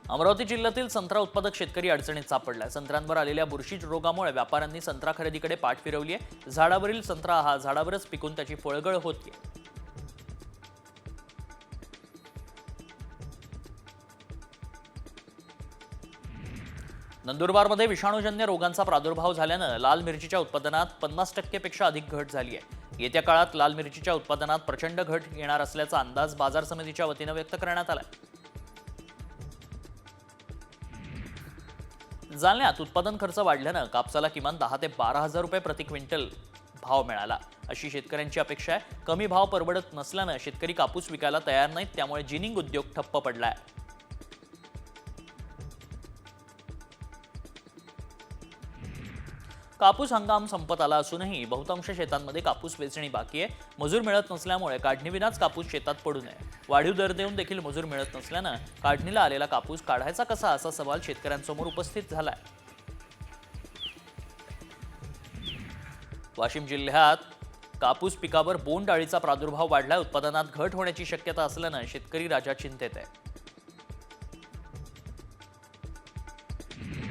अमरावती जिल्ह्यातील संत्रा उत्पादक शेतकरी अडचणीत सापडलाय। संत्र्यांवर आलेल्या बुरशी रोगामुळे व्यापाऱ्यांनी संत्रा खरेदीकडे पाठ फिरवली आहे। झाडावरील संत्रा हा झाडावरच पिकून त्याची फळगळ होतीये। नंदुरबारमध्ये विषाणूजन्य रोगांचा प्रादुर्भाव झाल्यानं लाल मिरचीच्या उत्पादनात 50% पेक्षा अधिक घट झाली आहे। येत्या काळात लाल मिरचीच्या उत्पादनात प्रचंड घट येणार असल्याचा अंदाज बाजार समितीच्या वतीनं व्यक्त करण्यात आलाय। जालन्यात उत्पादन खर्च वाढल्यानं कापसाला किमान 10 ते 12,000 रुपये प्रति क्विंटल भाव मिळाला अशी शेतकऱ्यांची अपेक्षा आहे। कमी भाव परवडत नसल्यानं शेतकरी कापूस विकायला तयार नाहीत, त्यामुळे जिनिंग उद्योग ठप्प पडलाय। कापूस हंगाम संपत आला असूनही बहुतांश शेतांमध्ये कापूस वेचणी बाकी आहे। मजूर मिळत नसल्यामुळे काढणीविनाच कापूस शेतात पडू नये। वाढीव दर देऊन देखील मजूर मिळत नसल्यानं काढणीला आलेला कापूस काढायचा कसा असा सवाल शेतकऱ्यांसमोर उपस्थित झालाय। वाशिम जिल्ह्यात कापूस पिकावर बोंड अळीचा प्रादुर्भाव वाढलाय। उत्पादनात घट होण्याची शक्यता असल्यानं शेतकरी राजा चिंतेत आहे।